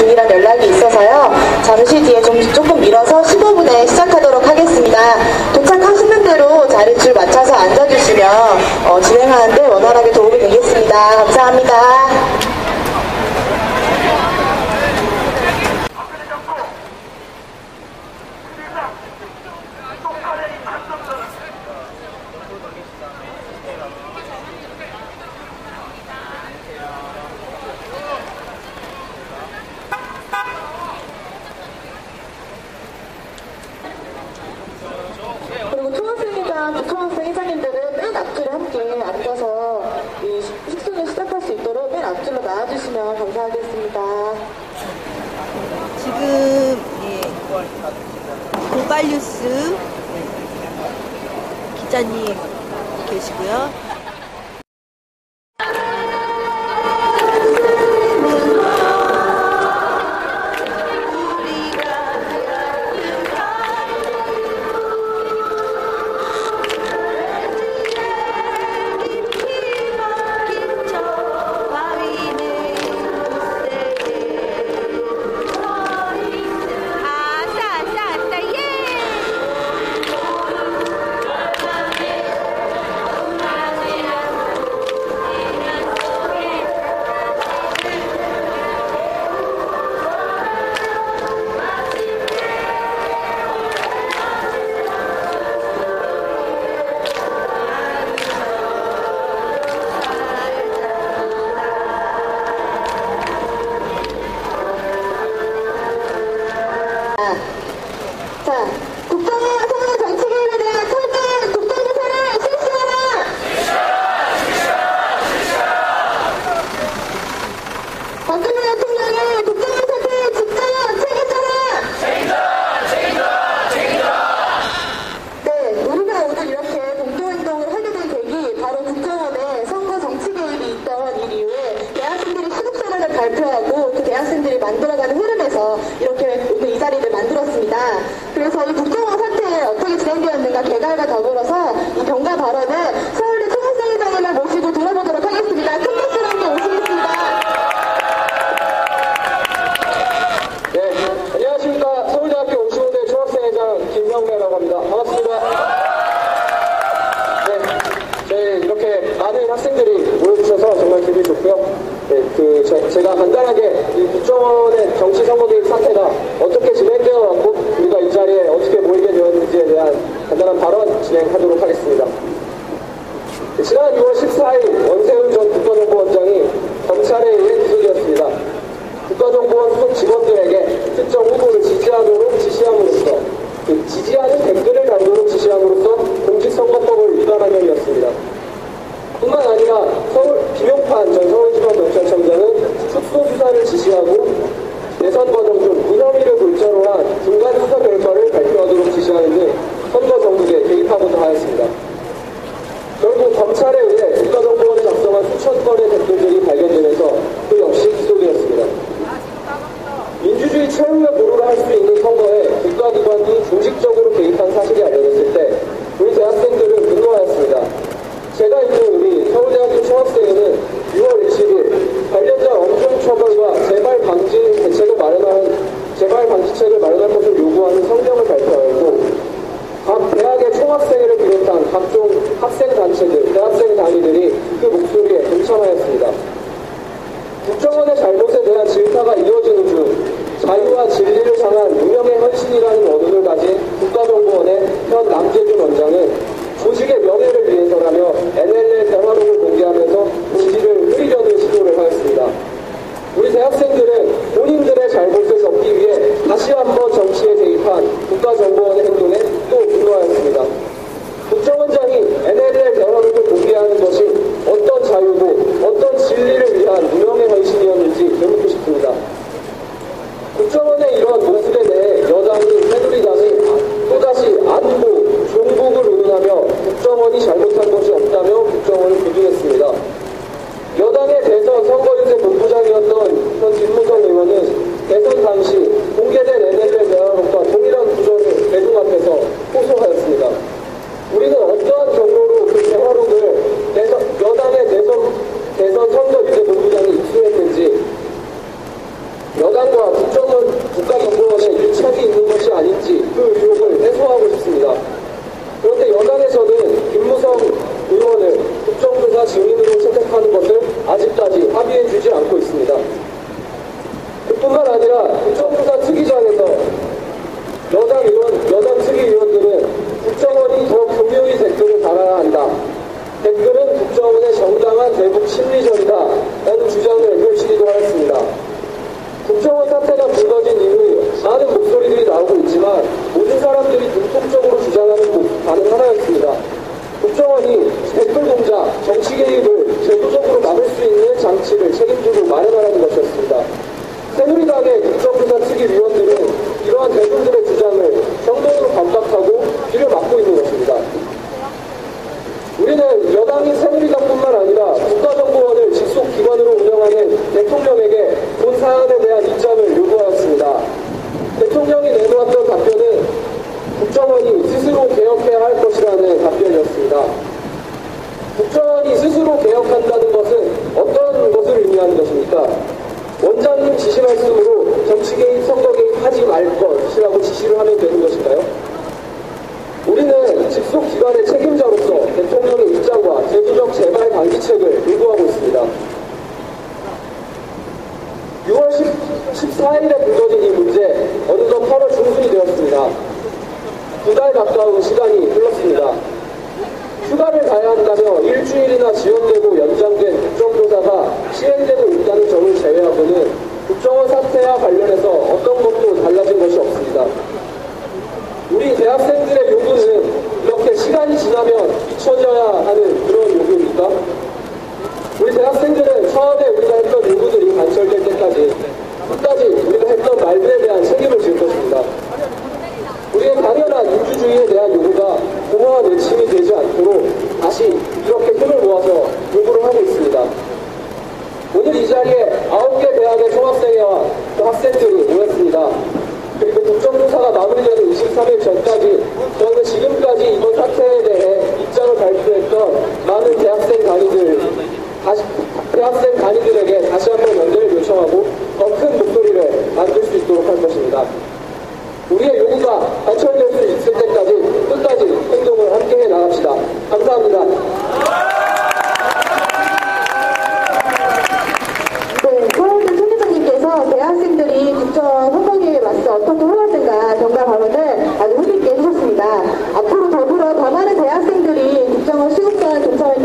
중이라는 연락이 있어서요. 잠시 뒤에 조금 미뤄서 15분에 시작하도록 하겠습니다. 도착하시는 대로 자리줄 맞춰서 앉아주시면 진행하는데 원활하게 도움이 되겠습니다. 감사합니다. 그리고 초등학생이나 부초등학생 회장님들은 맨 앞줄에 함께 앉아서 이 식순을 시작할 수 있도록 맨 앞줄로 나와주시면 감사하겠습니다. 지금 고발뉴스 기자님 계시고요. 자, 국정원 선거 정치 개입에 대한 철저한 국정조사를 실시하라! 박근혜 대통령의 국정원 사태에 직접 책임져라! 네, 우리가 오늘 이렇게 공동행동을 하게 된 계기, 바로 국정원에 선거 정치 개입이 있던 일 이후에 대학생들이 시국선언을 발표하고 그 대학생들이 만들어가는 흐름에서 이렇게 오늘 이 자리를 만들었습니다. 그래서 이 국정원 사태에 어떻게 진행되었는가 개괄과 더불어서 이 병가 발언을 서울대 초등학생회장님을 모시고 들어보도록 하겠습니다. 큰 박수로 함께 오시겠습니다. 네, 안녕하십니까. 서울대학교 55대 초학생회장 김성래라고 합니다. 반갑습니다. 네, 저희 이렇게 많은 학생들이 모여주셔서 정말 기분이 좋고요. 네, 제가 간단하게 이 국정원의 정치 선거 개입 사태가 어떻게 진행되어 왔고 우리가 이 자리에 어떻게 모이게 되었는지에 대한 간단한 발언 진행하도록 하겠습니다. 지난 6월 14일 원세훈 전 국가정보원장이 검찰에 의해 기소되었습니다. 국가정보원 소속 직원들에게 특정 후보를 지지하도록 지시함으로써 지지하는 댓글을 달도록 지시함으로써 공직선거법을 위반한 혐의였습니다. 뿐만 아니라 김용판 전 서울지방경찰청장은 숙소수사를 지시하고 대선 과정 중 무혐의를 골자로 한 중간 수사 결과를 발표하도록 지시하는 등 선거 정국에 개입하고자 하였습니다. 결국 검찰에 의해 국가정보원에 작성한 수천 건의 댓글들이 발견되면서 그 역시 기소되었습니다. 민주주의 최후의 보루를 할 수 있는 선거에 국가기관이 조직적으로 개입한 사실이 알려졌을 때 우리 대학생들은 분노하였습니다. 제가 있는 우리 서울대학교 총학생회는 6월 20일 관련자 엄중 처벌과 재발 방지책을 마련할 것을 요구하는 성명을 발표하였고 각 대학의 총학생회를 비롯한 각종 학생단체들, 대학생 단위들이 그 목소리에 동참하였습니다. 국정원의 잘못에 대한 질타가 이어지는 중 자유와 진리를 향한 유명의 헌신이라는 언어를 가진 국가정보원의 현 남재준 원장은 조직의 명예를 위해서라며 NLL 대화록을 공개하면서 본질을 흐리려는 시도를 하였습니다. 우리 대학생들은 본인들의 잘못을 덮기 위해 다시 한번 정치에 개입한 국가정보원의 행동에 또 분노하였습니다. 국정원장이 NLL 대화록을 공개하는 것이 어떤 자유고 어떤 진리를 위한 무명의 헌신이었는지 되묻고 싶습니다. 국정원의 이런 모습에 대해 여당인 새누리당이 또다시 안보, 종북을 운운하며 국정원이 잘못한 것이 없다며 국정원을 부둥했습니다. 여당의 대선 선거유세 본부장이었던 현 김무성 의원은 대선 당시 공개된 NLL 대화록과 동일한 구절을 대중 앞에서 호소하였습니다. 우리는 어떠한 경로로 그 대화록을 여당의 대선 선거유세 본부장이 입수했는지 여당과 국가정보원에 유착이 있는 것이 아닌지 그 의혹을 해소하고 싶습니다. 그런데 여당에서는 김무성 의원을 국정조사 증인으로 채택하는 것을 아직까지 합의해주지 않고 있습니다. 그뿐만 아니라 국정조사 특위장에서 여당 특위 의원들은 국정원이 더 교묘히 댓글을 달아야 한다. 댓글은 국정원의 정당한 대북 심리전이다. 라는 주장을 펼치기도 하였습니다. 국정원 사태가 불거진 이후 많은 목소리들이 나오고 있지만 모든 사람들이 공통적으로 주장하는 바는 하나였습니다. 국정원이 댓글 공작, 정치 개입을 제도적으로 막을 수 있는 장치를 책임지고 마련하라는 것이었습니다. 새누리당의 국정조사 특위위원들은 이러한 대중들의 주장을 정면으로 반박하고 귀를 막고 있는 것입니다. 우리는 여당인 새누리당뿐만 아니라 국가정보원을 직속기관으로 운영하는 대통령에게 본 사안에 대한 입장을 요구하였습니다. 대통령이 내놓았던 답변은 국정원이 스스로 개혁해야 할 것이라는 답변이었습니다. 국정원이 스스로 개혁한다는 것은 어떤 것을 의미하는 것입니까? 원장님 지시 말씀으로 정치 개입, 선거 개입 하지 말 것이라고 지시를 하면 되는 것인가요? 우리는 직속기관의 책임자로서 대통령의 입장과 제도적 재발 방지책을 요구하고 있습니다. 6월 14일에 불거진 이 문제, 어느덧 8월 중순이 되었습니다. 2달 가까운 시간이 흘렀습니다. 휴가를 가야 한다며 일주일이나 지연되고 연장된 국정조사가 시행되고 있다는 점을 제외하고는 국정원 사태와 관련해서 어떤 것도 달라진 것이 없습니다. 우리 대학생들의 요구는 이렇게 시간이 지나면 잊혀져야 하는 그런 요구입니까? 우리 대학생들은 처음에 우리가 했던 요구들이 관철될 때까지 끝까지 우리가 했던 말들에 대한 책임을 질 것입니다. 우리의 당연한 민주주의에 대한 요구가 공허한 외침이 되지 않도록 다시 이렇게 힘을 모아서 요구를 하고 있습니다. 오늘 이 자리에 9개 대학의 총학생회와 그 학생들이 모였습니다. 그리고 국정조사가 마무리되는 23일 전까지 저는 지금까지 이번 사태에 대해 입장을 발표했던 많은 대학생 강의들에게 다시 한번 연대를 요청하고 더 큰 목소리를 만들 수 있도록 할 것입니다. 우리의 요구가 관철될 수 있을 때까지 끝까지 행동을 함께 해 나갑시다. 감사합니다. 네, 서울대 총회장님께서 대학생들이 국정 선거기에 맞서 어떻게 해왔는가 경과 발언을 아주 흥미있게 해주셨습니다. 앞으로 더불어 더 많은 대학생들이 국정원 시국선 동참했던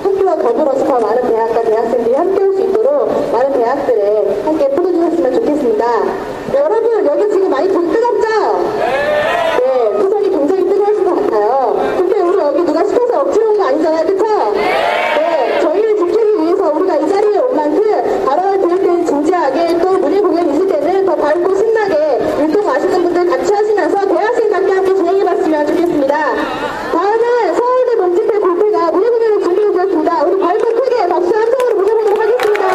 학교와 더불어서 더 많은 대학과 대학생들이 함께할 수 있도록 많은 대학들에 함께 풀어주셨으면 좋겠습니다. 네, 여러분 여기 지금 많이 좀 뜨겁죠? 네, 표정이 굉장히 뜨거우신 것 같아요. 근데 우리 여기 누가 시켜서 억지로 온 거 아니잖아요, 그쵸? 네, 저희를 지키기 위해서 우리가 이 자리에 온 만큼 발언을 들을 때는 진지하게 또 문예 공연 있을 때는 더 밝고 신나게 율동 아시는 분들 같이 하시면서 대학생답게 함께 진행해봤으면 좋겠습니다. 다음은 서울대 몽지패 골프가 문예 공연을 준비해 주셨습니다. 우리 밝고 크게 박수 한 통으로 모셔보도록 하겠습니다.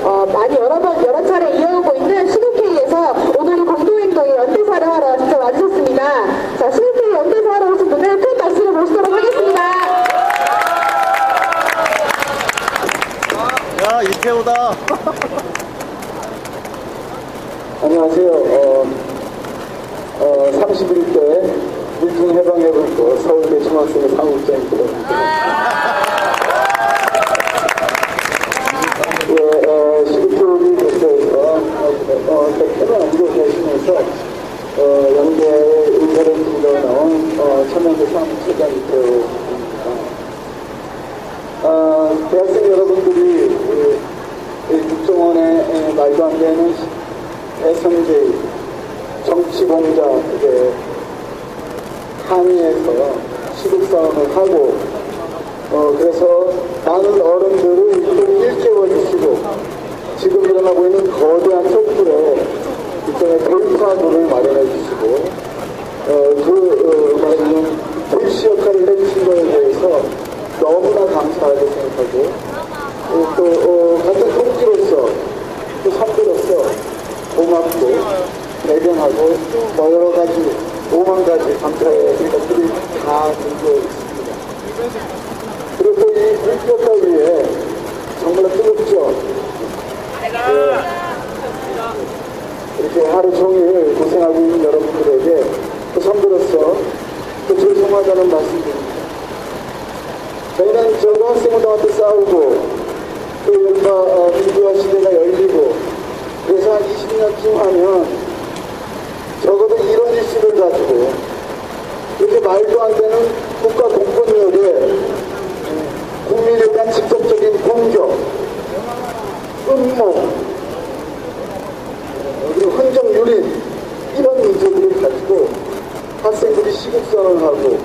많이 여러 차례 이어오고 있는 시국회의에서 오늘 공동행동에 연대사를 하러 직접 와주셨습니다. 자, 시국회의 연대사 하러 오신 분들 큰 박수로 모시도록 하겠습니다. 야, 이태호다. 안녕하세요. 31대 밀중해방예불고 서울대 중학생의 사무국장입니다. 시국교육이 대표에서 대표는 아니고 계시면서 연대의 의사를 들고 나온 천명대 사무처장 이태호입니다. 대학생 여러분들이 국정원의 말도 안 되는 해성제의 정치공작에 항의해서 시국싸움을 하고 그래서 많은 어른들을 좀 일깨워 주시고 지금 일어나고 있는 거대한 촛불에 일종의 돌파구를 마련해 주시고 말하자면 불씨 역할을 해주신 거에 대해서 너무나 감사하게 생각하고 또 같은 동지로서 또 선배로서 고맙고 배경하고 여러 가지 5만 가지 감사의 것들이 다 들고 있습니다. 그리고 또 이 불교가 위에 정말 뜨겁죠. 이렇게 하루 종일 고생하고 있는 여러분들에게 또 선배로서 또 죄송하다는 말씀드립니다. 저희는 학생운동한테 싸우고 또 이른바 민주화 시대가 열리고 그래서 한 20년쯤 하면 적어도 이런 이슈를 가지고 이렇게 말도 안 되는 국가 공권력에 국민에 대한 직접적인 공격, 음모, 그리고 흔적유린 이런 문제들을 가지고 학생들이 시국선언을 하고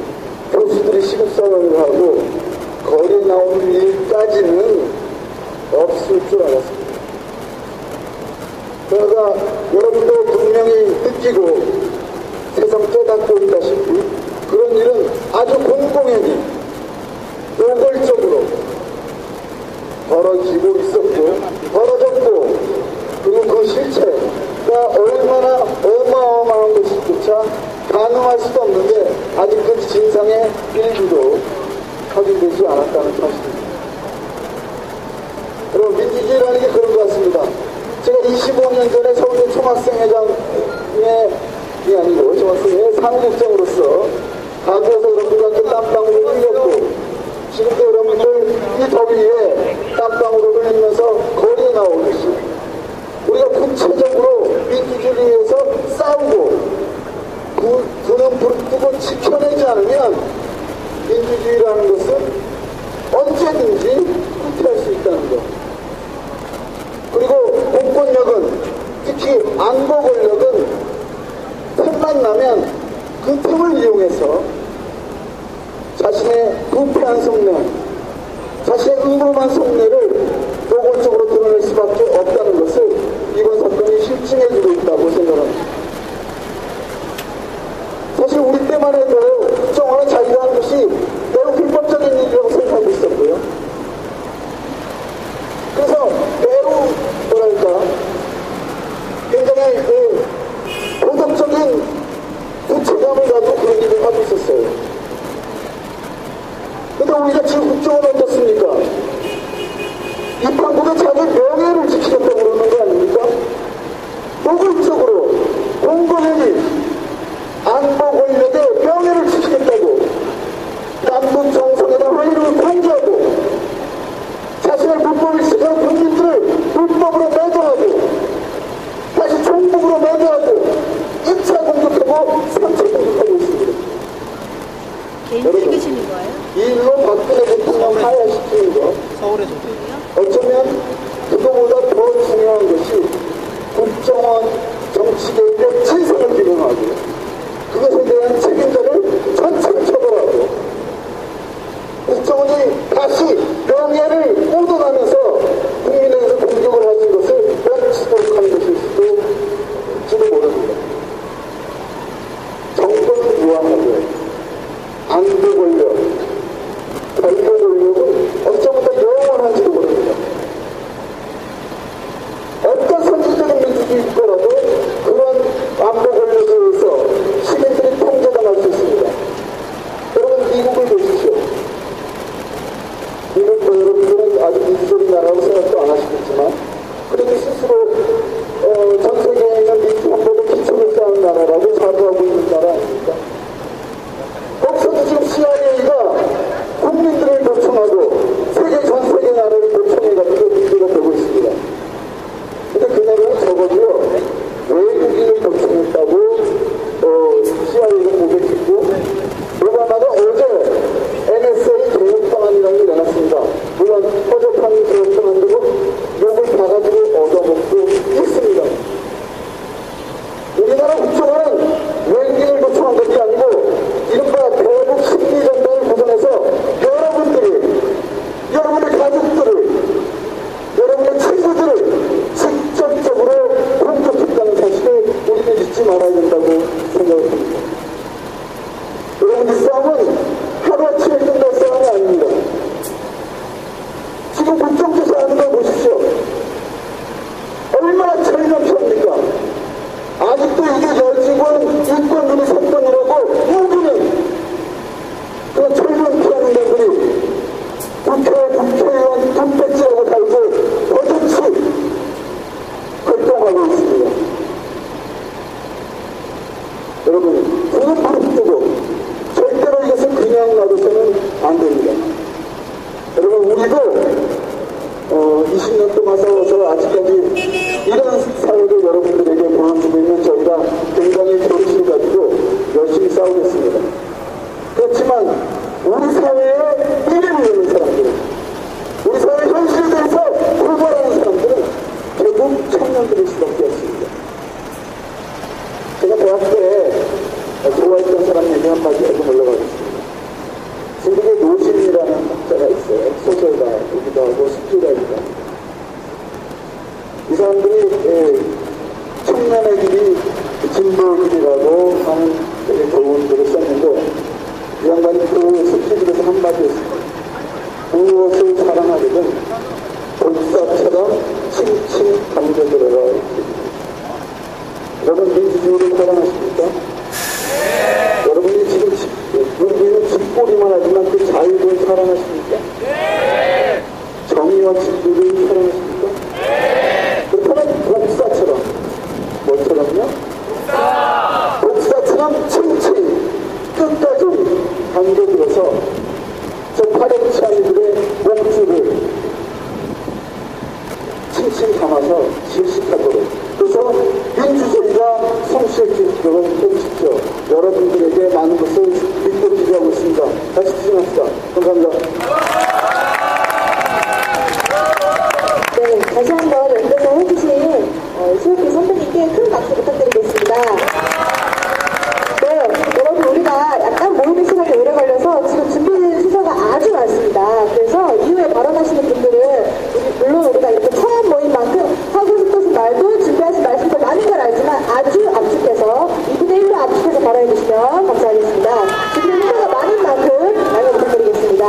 교수들이 시국선언을 하고 거리에 나오는 일까지는 없을 줄 알았습니다. 그러나 여러분도 분명히 느끼고 세상 깨닫고 있다시피 그런 일은 아주 공공연히 노골적으로 벌어지고 있었고 벌어졌고 그리고 그 실체가 얼마나 어마어마한 것인조차 가늠할 수도 없는데 아직 그 진상의 일부도 확인되지 않았다는 사실입니다. 여러분 민주주의라는 게 그런 것 같습니다. 제가 25년 전에 서울대 총학생회장이 아니고 총학생회 사무국장으로서 가구에서 여러분들한테 땀방울을 흘렸고 지금도 여러분들 이 더위에 땀방울을 흘리면서 거리에 나오듯이 우리가 구체적으로 민주주의를 위해서 싸우고 그는 불을 끄고 지켜내지 않으면 민주주의라는 것은 언제든지 후퇴할 수 있다는 것. 그리고 공권력은 특히 안보 권력은 틈만 나면 그 틈을 이용해서 자신의 부패한 속내, 자신의 음험한 속내를 노골적으로 드러낼 수밖에 없다는 것을 이번 사건이 실증해주고 있다고 생각합니다. 사실 우리 때만 해도 국정원은 자기가 하는 것이 매우 불법적인 일이라고 생각하고 있었고요. 그래서 매우 뭐랄까 굉장히 도덕적인 부채감을 가지고 그런 일을 하고 있었어요. 근데 우리가 지금 국정원은 어떻습니까? 입학국에 자기 명예를 지키겠다고 그러는 거 아닙니까? 노골적으로 공공연히 안보 권력의 명예를 지키겠다고 남북 정상회담 회의를 통제하고 자신의 불법을 시작한 국민들을 불법으로 매도하고 다시 종북으로 매도하고 2차 공격하고 3차 공격하고 있습니다. 개인 책이시는 거예요? 이 일로 박근혜 대통령 하야시키는 것 어쩌면 그거보다 더 중요한 것이 국정원 정치개혁의 진상을 규명하고 그것에 대한 책임자를 전체를 처벌하고 국정원이 다시 명예를 묻어가면서 국민에게서 공격을 하는 것을 멈추도록 하는 것일 수도 모릅니다. 정권은 무한하고요. 안보 권력, 발표 권력은 어쩌면 영원한지도 모릅니다. 민주주의 나라라고 생각도 안 하시겠지만 그래도 스스로 전 세계에 있는 민주헌법의 기초를 쌓은 나라라고 자부하고 있는 나라 아닙니까? 거기서도 지금 CIA가 국민들을 도청하고 전 세계 나라를 도청해가지고 문제가 되고 있습니다. 근데 그 나라는 적어도요, 외국인을 도청했다고 CIA가 고백했고, 오바마가 어제 NSA 개혁 방안이라는 걸 내놨습니다. 물론 허접한 개혁 방안으로 욕을 바가지고 얻어먹고 있습니다. 우리나라 국정원은 외국인을 도청한 것이 아니고 이른바 대북 심리전단을 구성해서 여러분의 가족들을, 여러분의 친구들을 직접적으로 공격했다는 사실을 우리는 잊지 말아야 된다고 생각합니다. 여러분, 이 싸움은 하루아침에 끝날 싸움이 아닙니다. 지금 국정조사하는 걸 보십시오. 얼마나 철면피합니까? 아직도 이게 여직원 인권들이 선동이라고 우기는 그런 철면피하는 분들이 국회의원 돈배지라고 달고 버젓이 활동하고 있습니다. 여러분, 그는 무릎 두고 절대로 이것을 그냥 놔둬서는 안 됩니다. 여러분, 우리도 20년 동안 싸워서 아직까지 이런 사회를 여러분들에게 보여주고 있는 저희가 굉장히 정신을 가지고 열심히 싸우겠습니다. 그렇지만 우리 사회의 미래를 위는 사람들은, 우리 사회 현실에 대해서 불발하는 사람들은 결국 청년들일 수밖에 없습니다. 제가 대학 때 좋아했던 사람 얘기 한마디 하고 올라가겠습니다. 중국의 노신이라는 학자가 있어요. 소설가이기도 하고 숙주가이기도 합니다. 이 사람들이 청년의 길이 진보의 길이라고 하는 되게 좋은 글을 썼는데, 이 양반이 그 숙주들에서 한마디 했습니다. 무엇을 사랑하려든 독사처럼 칭칭 감겨들어라. 여러분, 민주주의를 사랑하십니까? 네. 여러분이 지금 우리는 집꼬리만 하지만 그 자유를 사랑하십니까? 네. 정의와 진리를 사랑하십니까? 네. 그렇다면 독사처럼, 뭐처럼요? 독사처럼 칭칭 끝까지 감겨들어서 저 파렴치한이들의 목줄을 칭칭 감아서 질식하도록, 그래서 민주주의가 성취할 수 있도록 해주십시오. 여러분들에게 많은 것을 믿고 기대하고 있습니다. 다시 추진합시다. 감사합니다. 네, 다시 한번 연대서 해주신 수혁기 선배님께 큰 박수 부탁드리겠습니다. 네, 여러분, 우리가 약간 모이는 시간이 오래 걸려서 지금 준비된 수사가 아주 많습니다. 그래서 이후에 발언하시는 분들은 물론 우리가 이렇게 처음 모인 만큼 하고 싶으신 말도 준비하신 말씀도 많은 걸 알지만 아주 압축해서 2분의 1로 압축해서 발언해 주시면 감사하겠습니다. 준비된 수사가 많은 만큼 양해 부탁드리겠습니다.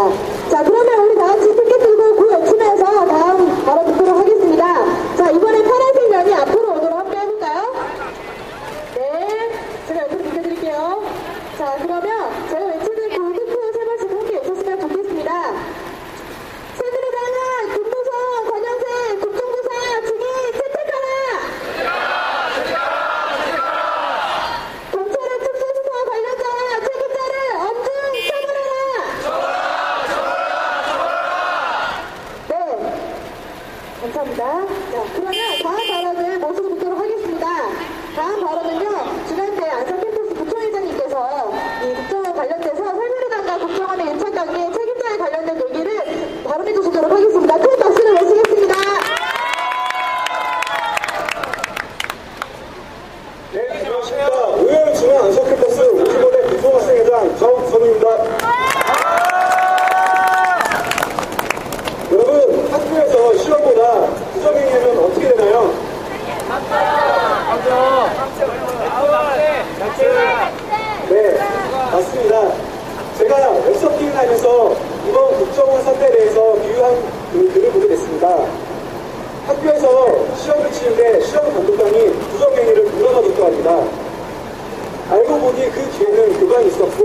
자, 그러면 우리 다 같이 피켓 들고 구 외치면서 다음 발언 듣도록 하겠습니다. 자, 이번에 파란색 면이 앞으로 오도록 함께 해볼까요? 네, 제가 옆으로 비켜드릴게요. 자, 그러면 제가 외치는 그 투표 세 번씩 함께 외쳤으면 좋겠습니다. 새누리당은 김무성, 권영세 국정조사 증인 채택하라! 경찰의 특수수사 관련자와 책임자를 엄중 처벌하라! 네, 감사합니다. 자, 그러면 다음 발언을 모시고 듣도록 하겠습니다. 다음 발언은요, 지난해 안산 캠퍼스 부총회장님께서 이 국정원 관련돼서 새누리당과 국정원의 인착관계 책임자에 관련된 얘기를 발언해 주시도록 하겠습니다. 큰 박수를 모시겠습니다. 네, 안녕하십니까. 의회 중앙 안산 캠퍼스 55대 부총학생회장 정선우입니다. 여러분, 학교에서 시험보다 부정행위하면 어떻게 되나요? 네, 맞습니다. 제가 웹서핑하면서 이번 국정원 사태에 대해서 비유한 글을 보게 됐습니다. 학교에서 시험을 치는데 시험 감독관이 부정행위를 물어봐줬다고 합니다. 알고 보니 그 뒤에는 교관이 있었고,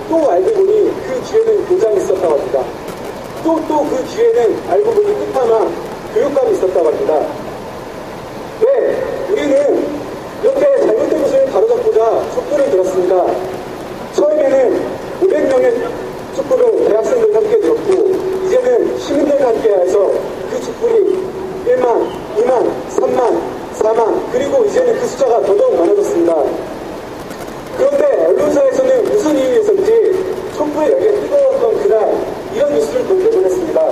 또 알고 보니 그 뒤에는 교장이 있었다고 합니다. 또 그 뒤에는 알고 보니 끝판왕 교육감이 있었다고 합니다. 네, 우리는 이렇게 잘못된 것을 바로잡고자 촛불을 들었습니다. 처음에는 500명의 촛불을 대학생들과 함께 들었고, 이제는 시민들과 함께 해서 그 촛불이 1만, 2만, 3만, 4만, 그리고 이제는 그 숫자가 더더욱 많아졌습니다. 그런데 언론사에서는 무슨 이유에서인지 촛불이 여기에 뜨거웠던 그날 이런 뉴스를 내보냈습니다.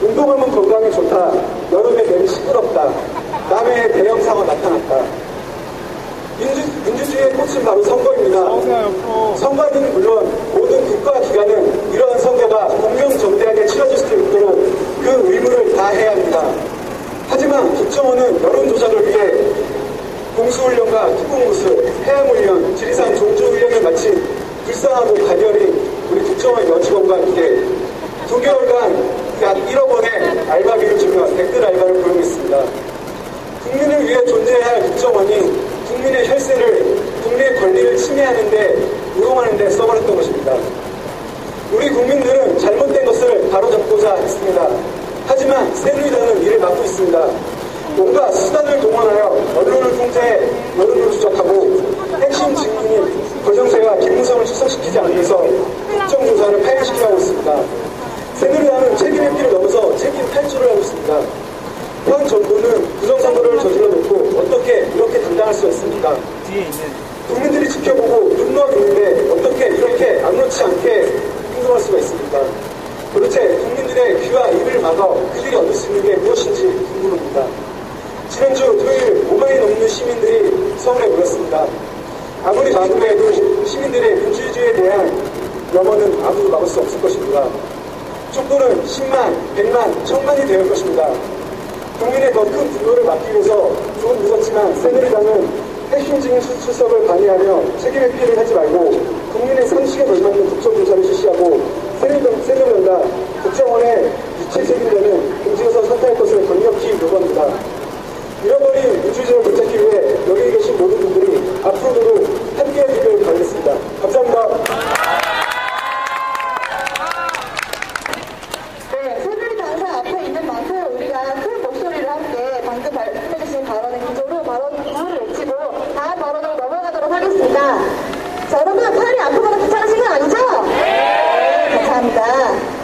운동하면 건강에 좋다. 여름에 내리 시끄럽다. 남해에 대형 사고 나타났다. 민주주의의 꽃은 바로 선거입니다. 선거는 물론 모든 국가기관은 이러한 선거가 공명정대하게 치러질 수 있도록 그 의무를 다해야 합니다. 하지만 국정원은 여론조작을 위해 공수훈련과 특공무술, 해양훈련, 지리산 종주훈련을 마친 불쌍하고 가녀린 우리 국정원 여직원과 함께 9개월간 약 1억 원의 알바비를 주며 댓글 알바를 고용했습니다. 국민을 위해 존재해야 할 국정원이 국민의 혈세를, 국민의 권리를 침해하는데, 우롱하는데 써버렸던 것입니다. 우리 국민들은 잘못된 것을 바로잡고자 했습니다. 하지만 새누리당은 이를 막고 있습니다. 뭔가 수단을 동원하여 언론을 통제해 여론을 조작하고 핵심 증인인 거정세와 김무성을 출석시키지 않으면서 국정조사를 파행시키려고 있습니다. 새누리당은 책임의 길을 넘어서 책임 탈주를 하고 있습니다. 현 정부는 부정선거를 저질러 놓고 어떻게 이렇게 감당할 수가 있습니까? 국민들이 지켜보고 눈놓아 있는데 어떻게 이렇게 아무렇지 않게 행동할 수가 있습니까? 도대체 국민들의 귀와 입을 막아 그들이 얻을 수 있는 게 무엇인지 궁금합니다. 지난주 토요일 5만이 넘는 시민들이 서울에 모였습니다. 아무리 막음해도 시민들의 민주주의에 대한 염원은 아무도 막을 수 없을 것입니다. 촛불은 10만, 100만, 1000만이 될 것입니다. 국민의 더 큰 분노를 막기 위해서 조금 늦었지만 새누리당은 핵심 증인 출석을 방해하며 책임의 피해를 하지 말고 국민의 상식에 걸맞는 국정조사를 실시하고 새누리당과 국정원의 유치 책임자는 공직에서 사퇴할 것을 강력히 요구합니다. 잃어버린 민주주의를 되찾기 위해 여기 계신 모든 분들이 앞으로도 함께해 주기를 바라겠습니다. 감사합니다. 네, 새누리당사 앞에 있는 만큼 우리가 큰 목소리를 함께 방금 해주신 발언의 기조로 발언을 외치고 다음 발언으로 넘어가도록 하겠습니다. 자, 여러분 팔이 아프거나 귀찮으신 건 아니죠? 네, 감사합니다.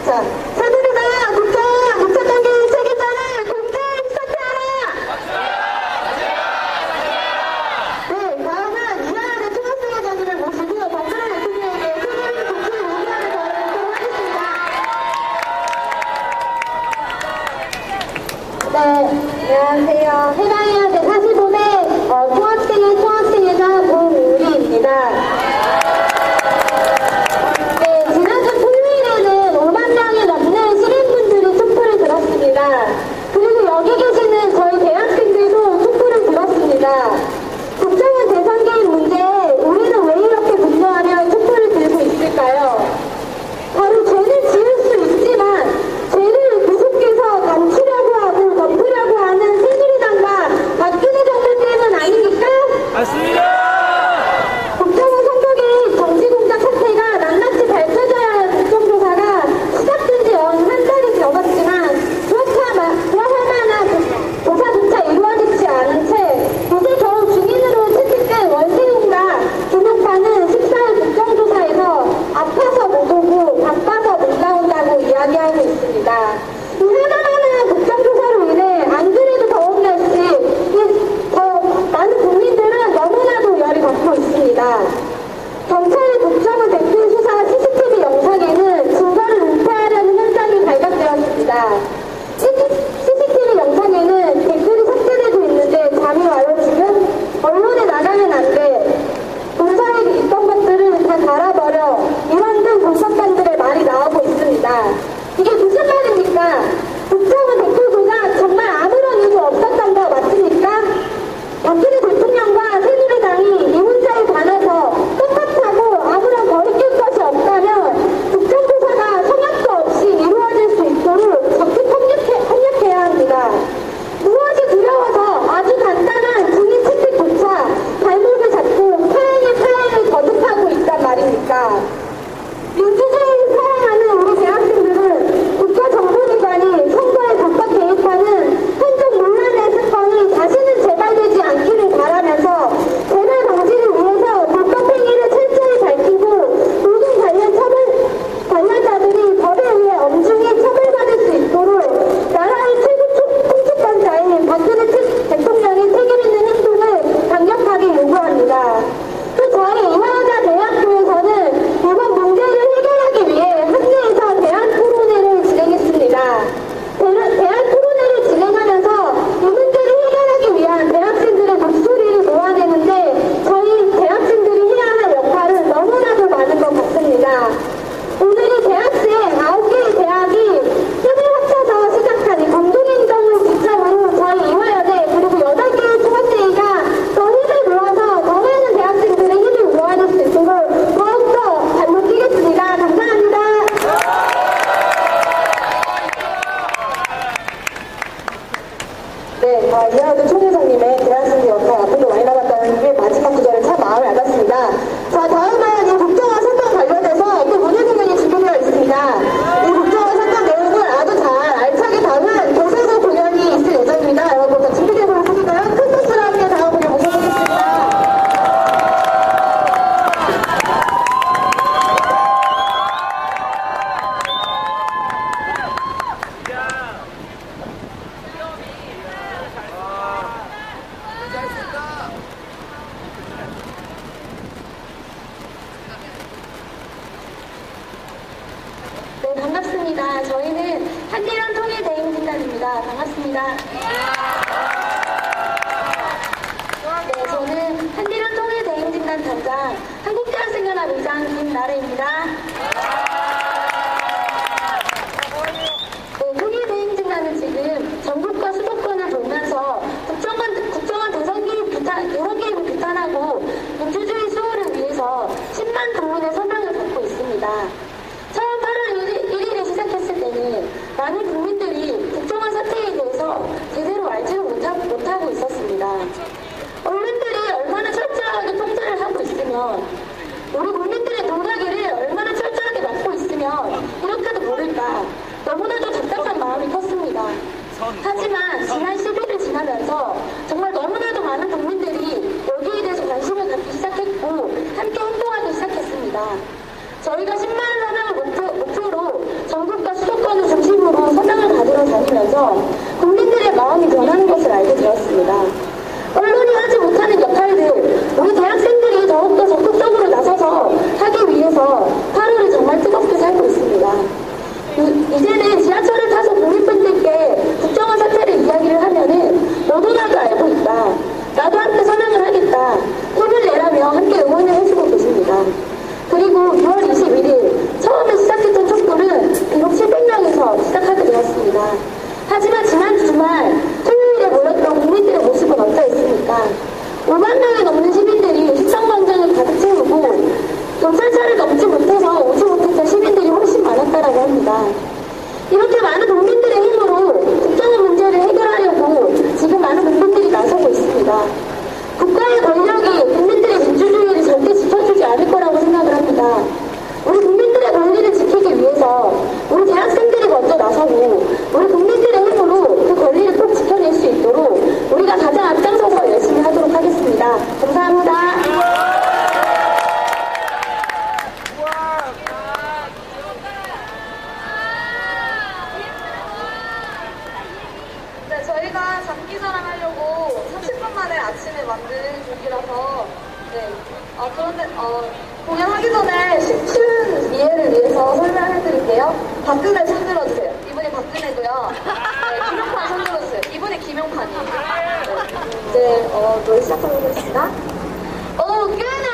자, 새누리당 국정 단계 책임자를 공개 사퇴하라! 네, 다음은 이하연의 총학생회장님을 모시고 박근혜 대통령에게 새누리 국회 의견을 전하도록 하겠습니다. 네, 안녕하세요. 해당해야 될 45대 총학생회장 고우리입니다. 네, 지난주 토요일에는 5만 명이 넘는 시민분들이 촛불을 들었습니다. 그리고 여기 계시는 저희 대학생들도 촛불을 들었습니다. 국정원 대상계획 문제에 우리는 왜 이렇게 분노하며 촛불을 들고 있을까요? 바로 죄는 지을 수 있지만 죄를 계속해서 감추려고 하고 덮으려고 하는 새누리당과 박근혜 정부 때문 아닙니까? 맞습니다. 국정원 선거개입 정치공작 사태가 낱낱이 밝혀져야 하는 국정조사가 시작된 지 한 달이 넘었지만 그렇할 만한 조사조차 이루어지지 않은 채 이제 겨우 중인으로 채택된 원세훈과 김용파는 14일 국정조사에서 아파서 못 오고 바빠서 못 나온다고 이야기하고 있습니다. 이 하나하나 국정조사로 인해 안 그래도 더운 날씨 더 많은 국민들은 너무나도 열이 받고 있습니다. 경찰의 국정원 댓글 수사 CCTV 영상에는 증거를 은폐하려는 현장이 발각되었습니다. CCTV 영상에는 댓글이 삭제되고 있는데 잠이 와요 지금? 언론에 나가면 안 돼. 본사에 있던 것들을 다 갈아버려. 이런 등 공석관들의 말이 나오고 있습니다. 이게 무슨 말입니까? 국정원 댓글보다 정말 아무런 이유 없었던 거 맞습니까? 박근혜 대통령과 새누리당이 이 문제에 관해서 똑같하고 아무런 거리낄 것이 없다면 국정조사가 성역도 없이 이루어질 수 있도록 적극 이하드 총회장님의 대학생들 역할 앞으로 많이 남았다는 게 마지막 구절에 참 마음이 와닿습니다. 자, 다음은 이 국정원 사건 관련해서 또 문예 공연이 준비되어 있습니다. 이 국정원 사건 내용을 아주 잘 알차게 담은 도서관 공연이 있을 예정입니다. 여러분 다 준비되도록 하니까요. 큰 박수로 함께 다음 공연 모셔보겠습니다. 네, 반갑습니다. 저희는 한디런 통일대행진단입니다. 반갑습니다. 네, 저는 한디런 통일대행진단 단장 한국대학생연합 의장 김나래입니다. 네, 통일대행진단은 지금 전국과 수도권을 돌면서 국정원 대선 개입 여론 개입을 비판하고 민주주의 수호를 위해서 10만 국민의 서명을 받고 있습니다. 처음 8월 1일에 시작했을 때는 많은 국민들이 국정원 사태에 대해서 제대로 알지를 못하고 있었습니다. 언론들이 얼마나 철저하게 통제를 하고 있으면, 우리 국민들의 동작이를 얼마나 철저하게 막고 있으면 이렇게도 모를까 너무나도 답답한 마음이 컸습니다. 하지만 지난 10일을 지나면서 정말 너무나도 많은 국민들이 여기에 대해서 관심을 갖기 시작했고 함께 행동하기 시작했습니다. 저희가 10만 서명을 목표로 전국과 수도권을 중심으로 서명을 가지러 다니면서 국민들의 마음이 변하는 것을 알게 되었습니다. 언론이 하지 못하는 역할들, 우리 대학생들이 더욱더 적극적으로 나서서 하기 위해서 하루를 정말 뜨겁게 살고 있습니다. 이제는 지하철을 타서 국민분들께 국정원 사태를 이야기를 하면은 너도 나도 알고 있다. 나도 함께 서명을 하겠다. 힘을 내라며 함께 응원을 해주고 계십니다. 그리고 6월 21일 처음에 시작했던 촛불은 비록 700명에서 시작하게 되었습니다. 하지만 지난 주말 토요일에 모였던 국민들의 모습은 어떠했습니까? 5만 명이 넘는 시민들이 시청광장을 가득 채우고 경찰차를 넘지 못해서 오지 못했던 시민들이 훨씬 많았다라고 합니다. 이렇게 많은 국민들의 힘으로 국정원 문제를 해결하려고 지금 많은 국민들이 나서고 있습니다. 국가의 권력이 국민들의 민주주의를 절대 지켜주지 않을 거라고 생각을 합니다. 우리 국민들의 권리를 지키기 위해서 우리 대학생들이 먼저 나서고 우리 국민들의 힘으로 그 권리를 꼭 지켜낼 수 있도록 우리가 가장 앞장서서 열심히 하도록 하겠습니다. 감사합니다. 네, 저희가 장기자랑 하려고 30분 만에 아침에 만든 곡이라서 그런데 공연하기 전에 쉬운 이해를 위해서 설명해드릴게요. 박근혜 손 들어주세요. 이분이 박근혜고요. 네, 김용판 손 들어주세요. 이분이 김용판이에요. 네, 이제 노래 시작해보겠습니다. 오그네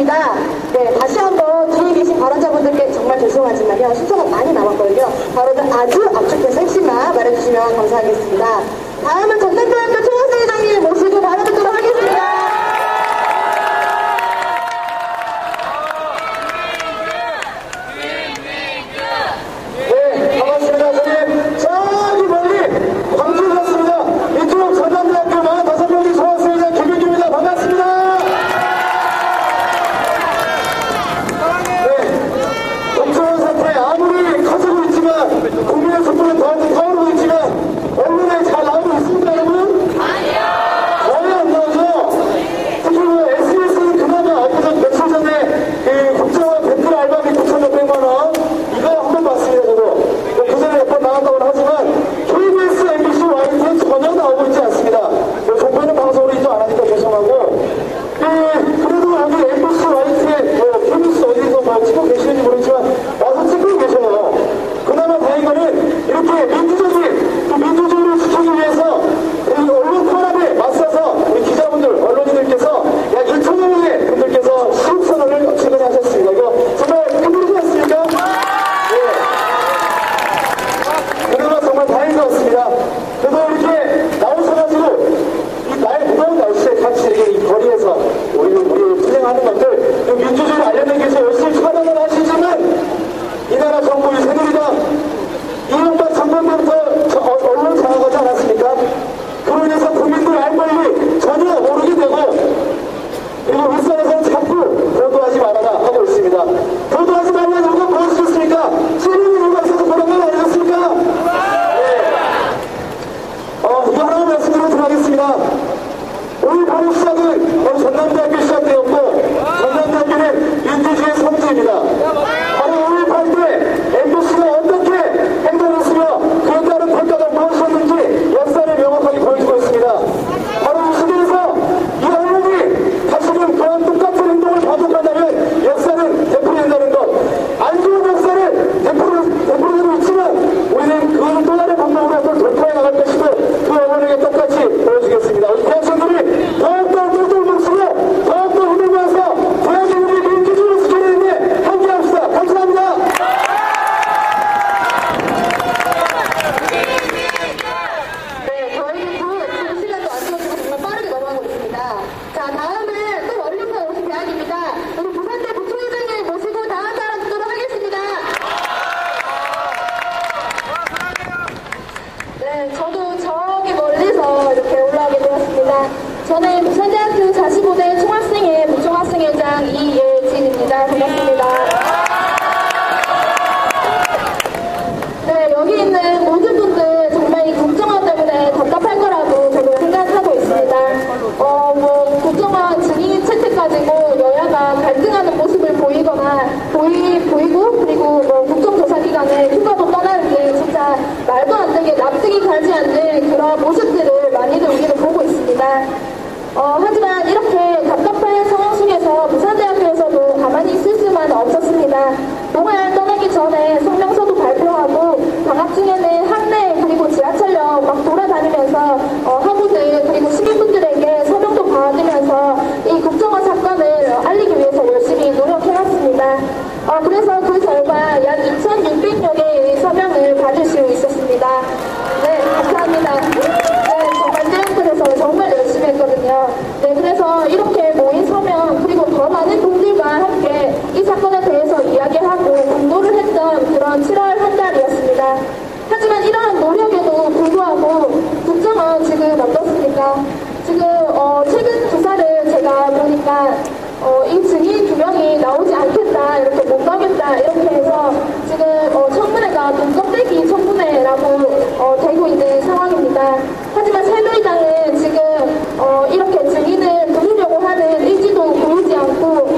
있습니다. 네, 다시 한번 뒤에 계신 발언자분들께 정말 죄송하지만요. 순서가 많이 남았거든요. 발언을 아주 압축해서 핵심만 말해주시면 감사하겠습니다. 다음은 전남대학교 총학생회장님 모시고 발언 듣도록 하겠습니다. 네, 반갑습니다. 저기 멀리 광주 갔습니다. 이쪽 전남대학교 45명이 총학생회장 김윤규입니다. 반갑습니다. 네, 독소원 사태 아무리 커지고 있지만 국민의 촛불은 더욱 타오르고 있지만 언론에 잘 나오고 있습니까, 여러분? 아니요. 거의 안 나오죠? 특히 SBS는 그나마 며칠 전에 그 국정원 댓글 알바비 9,600만 원 이거 한번 봤습니다, 저도. 그 전에 몇 번 나왔다고는 하지만 KBS, MBC, YTN 전혀 나오고 있지 않습니다. 정보는 방송으로 인정 안 하니까 죄송하고. 그래도 여기 MBC, YTN, KBS 어디서 찍고 계시는지 모르지만 와서 찍고 계셔요. 그나마 다행인 거는 이렇게 민주주의를 지키기 위해서 이 언론 탄압에 맞서서 우리 기자분들, 언론인들께서 약 1,000여 명의 분들께서 시국선언을 최근에 하셨습니다. 이거 정말 큰일이지 않습니까? 네. 그나마 정말 다행인 것 같습니다. 그래도 이렇게 나오셔가지고 이 날 무더운 날씨에 같이 이렇게 이 거리에서 우리 진행하는 것들 그 민주주의를 알려내기 위해서 열심히 차단을 하시지만 이 나라 정부 이 새누리당 이명박 정권부터 언론 장악하지 않았습니까? 그로 인해서 국민들 알 권리 전혀 모르게 되고 그리고 일선에서는 자꾸 보도하지 말아라 하고 있습니다. 보도하지 말라는 이유가 무엇이겠습니까? 찌르는 이유가 있어서 그런 건 아니겠습니까? 네. 이거 하나만 말씀드리도록 하겠습니다. 오늘 바로 시작은 바로 전남대학교 시작되었고 전남대학교는 민주주의의 성지입니다. 바로 5.18 때 MBC가 어떻게 행동했으며 그에 따른 대가가 무엇이었는지 역사를 명확하게 보여주고 있습니다. 바로 이 시대에서 이 언론이 다시금 그런 똑같은 행동을 반복한다면 역사는 되풀이된다는 것. 안 좋은 역사를 되풀이되고 있지만 우리는 그것을 또 다른 방법으로 어떤 돌파해 나갈 것이고 그 언론에게 똑같이 보여주겠습니다. 우리 대학생들이 더욱더 똘똘 뭉치고 더욱더 힘을 모아서 대한민국의 민주주의를 지켜내는데 함께합시다. 감사합니다. 네, 저희는 지금 시간도 안 좋아지고 정말 빠르게 넘어가고 있습니다. 자, 다음은 또 원룸과 오신 대학입니다. 우리 부산대 부총회장님 모시고 다음 사람 듣도록 하겠습니다. 네, 저도 저기 멀리서 이렇게 올라오게 되었습니다. 저는 부산대학교 45대 총학생회 부총학생회장 이예진입니다. 반갑습니다. 네, 여기 있는 모든 분들 정말 이 국정원 때문에 답답할 거라고 저도 생각하고 있습니다. 국정원 증인 채택 가지고 여야가 갈등하는 모습을 보이고 그리고 국정조사 기간에 휴가도 떠나는 게 진짜 말도 안 되게 납득이 가지 않는 그런 모습들을 많이들 우리는 보고 있습니다. 하지만 이렇게 답답한 상황 속에서 부산대학교에서도 가만히 있을 수만 없었습니다. 농활 떠나기 전에 성명서도 발표하고 방학 중에는 학내 그리고 지하철역 막 돌아다니면서 학우들 그리고 시민분들에게 서명도 받으면서 이 국정원 사건을 알리기 위해서 열심히 노력해왔습니다. 그래서 그 결과 약 2,600여 개의 서명을 받을 수 있었습니다. 네, 감사합니다. 네, 정말 대학교에서 정말 열심히 했거든요. 네, 그래서 이렇게 모인 서명 그리고 더 많은 분들과 함께 이 사건에 대해서 이야기하고 공부를 했던 그런 7월 한 달이었습니다. 하지만 이러한 노력에도 불구하고 국정원 지금 어떻습니까? 지금 최근 조사를 제가 보니까 이 증인 2명이 나오지 않겠다, 이렇게 못 나오겠다, 이렇게 해서 지금 청문회가 눈껍데기 청문회라고 되고 있는 상황입니다. 하지만 새누리당은 지금 이렇게 증인을 부르려고 하는 의지도 보이지 않고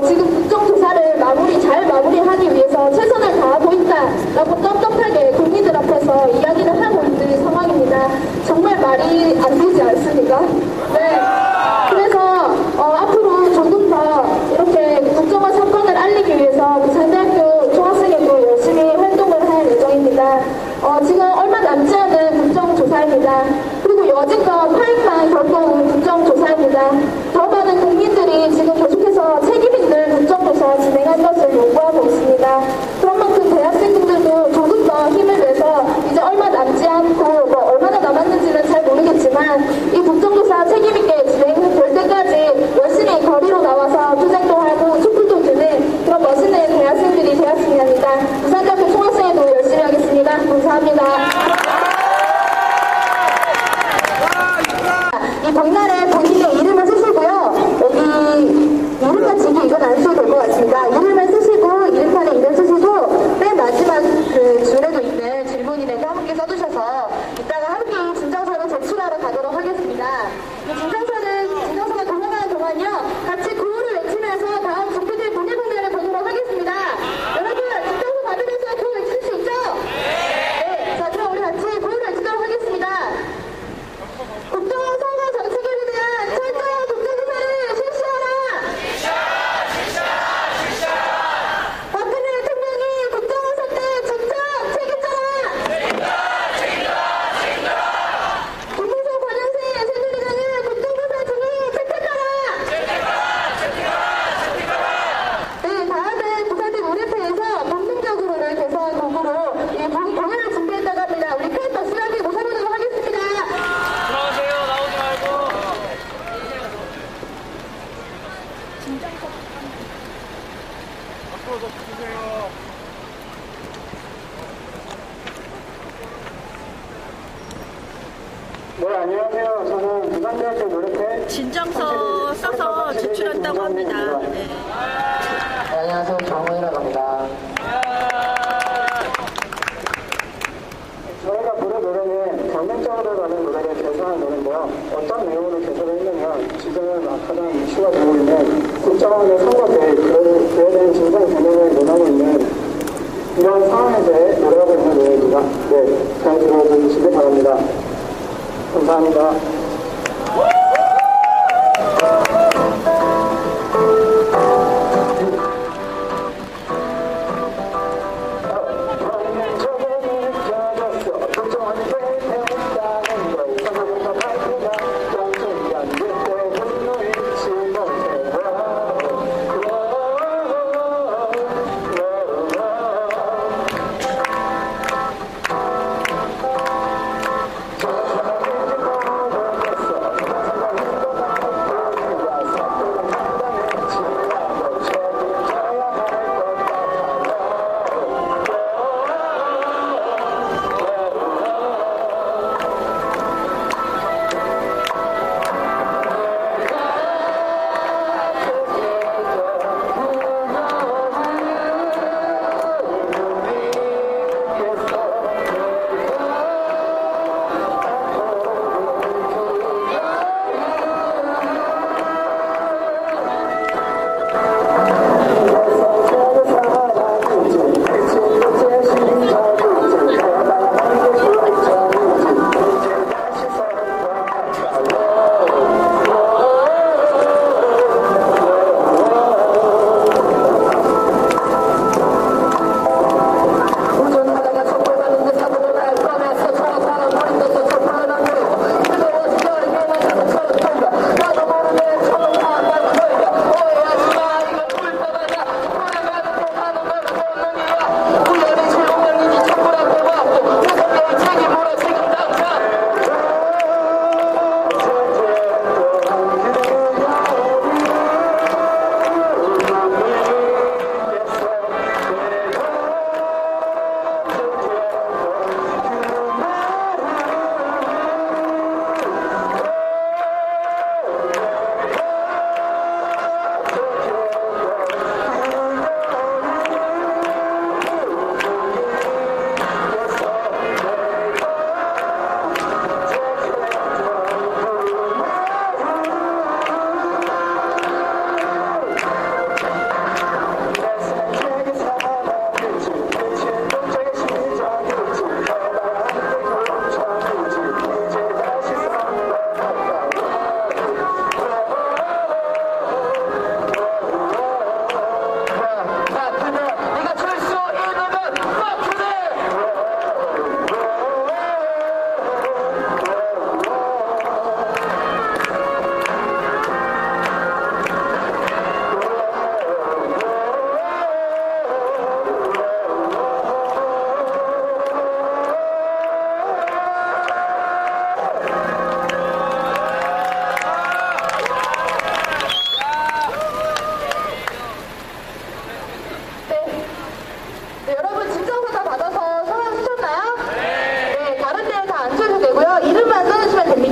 지금 국정조사를 잘 마무리하기 위해서 최선을 다하고 있다라고 떳떳하게 국민들 앞에서 이야기를 하고 있는 상황입니다. 정말 말이 안 되지 않습니까? 네. 그래서 앞으로 조금 더 이렇게 국정원 사건을 알리기 위해서 부산대학교 총학생회도 열심히 하겠지만 이 국정조사 책임있게 진행될 때까지 열심히 거리로 나와서 투쟁도 하고 촛불도 드는 그런 멋있는 대학생들이 되었으면 합니다. 부산대학교 총학생회도 열심히 하겠습니다. 감사합니다. 이 벽난에 본인의 이름을 쓰시고요. 여기 이름과 직이 이건 안 쓰셔도 될 것 같습니다. 이름을 쓰시고 이름판에 이름 쓰시고 맨 마지막 그 줄에도 있는 질문인에게 함께 써주셔서 이따가 함께 진정서를 제출하러 가도록 하겠습니다. 진정서가 돌아가는 동안요. 같이 구호를 외치면서 다음 준비될 문예공연을 보도록 하겠습니다. 여러분 진정서 받으면서 구호 외칠 수 있죠? 네. 자 그럼 우리 같이 구호를 외치도록 하겠습니다. 국정선거 정책에 대한 철저한 국정조사를 실시하라! 박근혜 대통령이 국정원사 때 직접 책임져라! 김문수 관영세 새누리당은 국정조사 중에 채택하라! 네, 다음은 부산대 노래패에서 본능적으로를 대성한 곡으로 공연을 준비했다고 합니다. 우리 큰 박수를 함께 모셔보도록 하겠습니다. 네, 안녕하세요. 저는 부산대학교 노래패 진정서 써서 제출한다고 합니다. 네. 네, 안녕하세요. 정우이라고 합니다. 저희가 부른 노래는 경쟁적으로 가는 노래를 개선한 노래인데요. 어떤 내용으로 개선을 했냐면 지금 가장 이슈가 되고 있는 국정원의 선거 대회, 그에 대한 진상 규명을 논하고 있는 이런 상황에 대해 노래하고 있는 노래입니다. 네, 잘 들어주시기 바랍니다. 감사합니다.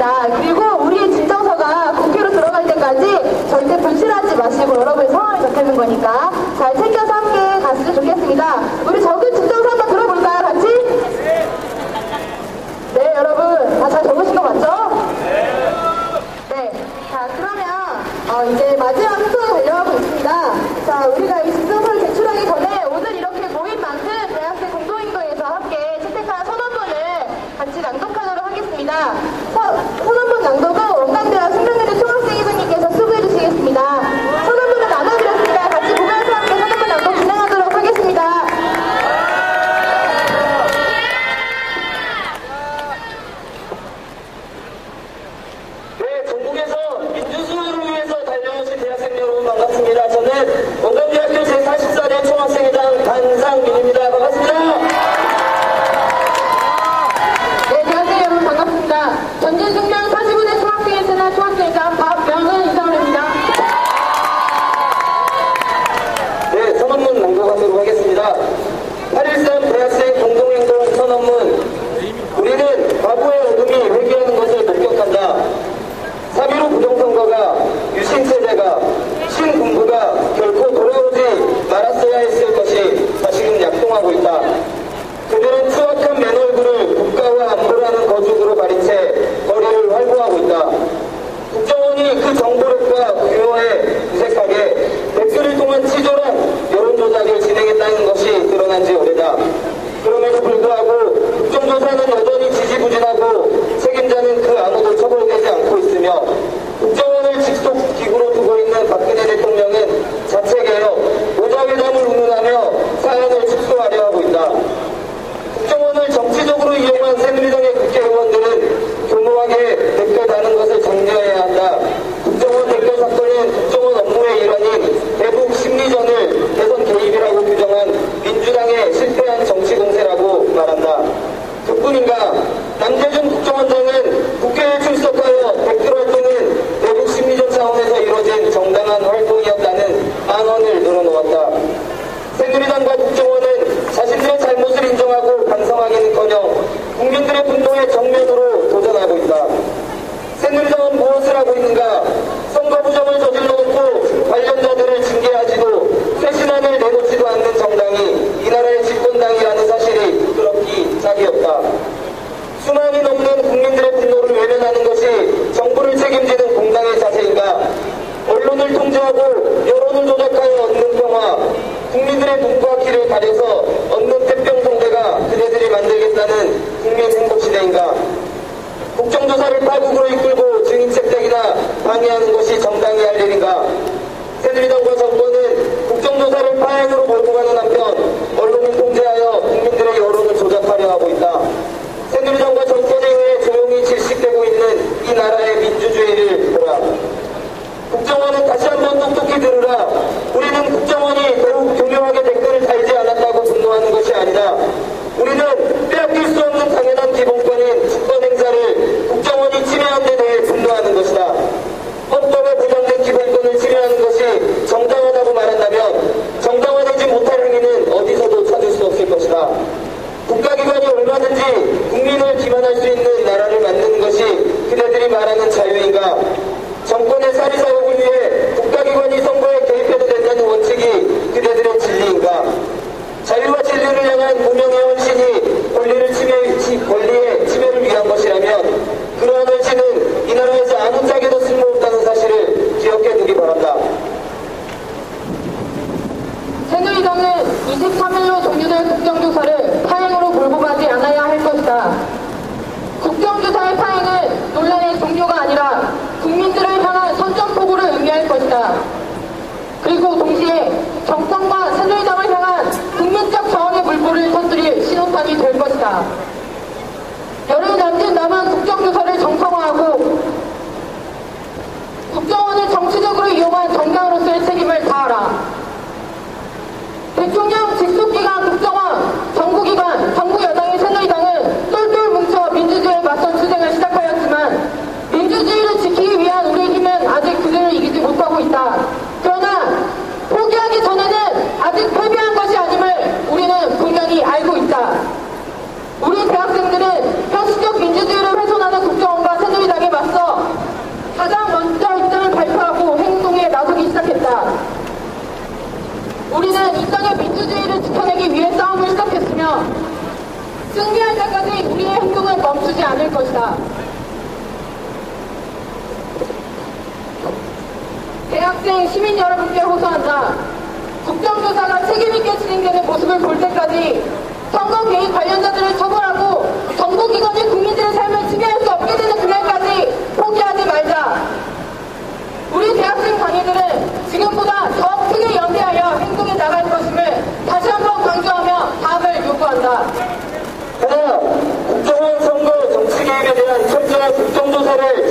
있습니다. 그리고 우리의 진정서가 국회로 들어갈 때까지 절대 분실하지 마시고 여러분의 성원을 적혀있는 거니까 잘 챙겨서 함께 갔으면 좋겠습니다. 우리 적은 진정서 한번 들어볼까요, 같이? 네, 여러분 다 잘 적으신 거 맞죠? 네. 자, 그러면 이제 마지막 순서가 달려가고 있습니다. 자, 우리가 이 진정서를 제출하기 전에 오늘 이렇게 모인 만큼 대학생 공동행동에서 함께 채택한 선언문을 같이 낭독하도록 하겠습니다. 선언문 낭독은 원광대학 숙명여대 총학생회장님께서 수고해 주시겠습니다. 선언문을 나눠드렸습니다. 같이 보면서 함께 선언문 낭독 진행하도록 하겠습니다. 전국에서 민주수호를 위해서 달려오신 대학생 여러분 반갑습니다. 저는 원광대학교 제44대 총학생회장 반상민입니다. 반갑습니다. 네, 대학생 여러분 반갑습니다. 전진숙명 45대 총학생회장 총학생회장 박명은 인사드립니다. 네, 선언문 낭독하도록 하겠습니다. 8.13 대학생 공동행동 선언문. 우리는 과거의 어둠이 회귀하는 것을 목격한다. 3.15 부정선거가, 유신체제가, 신군부가 결코 돌아오지 말았어야 했을 것이 다시금 약동하고 있다. 그들은 추악한 맨 얼굴을 국가와 안보라는 거죽으로 가린 채 거리를 활보하고 있다. 국정원이 그 정보력과 규모에 무색하게 백수를 통한 치졸한 여론조작을 진행했다는 것이 드러난 지 오래다. 그럼에도 불구하고 국정조사는 여전히 지지부진하고 책임자는 그 아무도 처벌되지 않고 있으며 국정원을 직속기구로 두고 있는 박근혜 대통령은 자체개혁, 오자회담을 운운하며 사안을 축소하려 하고 있다. 국정원을 정치적으로 이용한 새누리당의 국회의원들은 교묘하게 대표다는 것을 장려해야 한다. 국정원 대표 사건은 국정원 업무의 일환인 대북 심리전을 대선 개입이라고 규정한 민주당의 실패한 정치 공세라고 말한다. 그뿐인가 남재준 국정원장은 국회에 출석하여 댓글 활동은 대북 심리전 차원에서 이루어진 정당한 활동이었다는 안언을 늘어놓았다. 새누리당과 국정원은 자신들의 잘못을 인정하고 반성하기는커녕 국민들의 분노에 정면으로 도전하고 있다. 새누리당은 무엇을 하고 있는가? 선거 부정을 저질러놓고 관련자들을 징계하지도 쇄신안을 내놓지도 않는 정당이 이 나라의 집권당이라는 사실이 부끄럽기 짝이었다. 수만이 넘는 국민들의 분노를 외면하는 것이 정부를 책임지는 공당의 자세인가? 언론을 통제하고 여론을 조작하여 얻는 평화, 국민들의 눈과 귀를 가려서 얻는 태평성대가 그대들이 만들겠다는 국민행복시대인가? 국정조사를 파국으로 이끌고 증인 채택이나 방해하는 것이 정당이 할 일인가? 새누리당과 정권은 국정조사를 파행으로 몰고 가는 한편 언론을 통제하여 국민들의 여론을 조작하려 하고 있다. 새누리당과 정권에 의해 조용히 질식되고 있는 이 나라의 민주주의를 보라. 국정원은 다시 한번 똑똑히 들으라. 우리는 국정원이 더욱 교묘하게 댓글을 달지 않았다고 분노하는 것이 아니다. 우리는 빼앗길 수 없는 당연한 기본권인 주권 행사를 국정원이 침해한 데 대해 분노하는 것이다. 헌법에 보장된 기본권을 침해하는 것이 정당하다고 말한다면 정당화되지 못할 행위는 어디서도 찾을 수 없을 것이다. 국가기관이 얼마든지 국민을 기만할 수 있는 나라를 만드는 것이 그대들이 말하는 자유인가? 정권의 사리사욕을 위해 국가기관이 선거에 개입해도 된다는 원칙이 그대들의 진리인가? 자유와 진리를 향한 무명의 헌신이 권리의 침해를 위한 것이라면 그러한 헌신은 이 나라에서 아무짝에도 쓸모없다는 사실을 기억해 두기 바란다. 새누리당은 23일로 종료될 국정조사를 파행으로 몰고 가지 않아야 할 것이다. 국정조사의 파행은 논란의 종료가 아니라 국민들을 향한 선전포고를 의미할 것이다. 그리고 동시에 정권과 새누리당을 향한 국민적 저항의 물꼬를 터뜨릴 우리는 이 땅의 민주주의를 지켜내기 위해 싸움을 시작했으며 승리할 때까지 우리의 행동은 멈추지 않을 것이다. 대학생, 시민 여러분께 호소한다. 국정조사가 책임있게 진행되는 모습을 볼 때까지 선거 개입 관련자들을 처벌하고 정보기관이 국민들의 삶을 지배할 수 없게 되는 그날까지 포기하지 말자. 우리 대학생 강의들은 지금보다 더 크게 연대하여 행동에 나갈 것임을 다시 한번 강조하며 답을 요구한다. 하나, 국정원 선거 정치 개입에 대한 철저한 국정조사를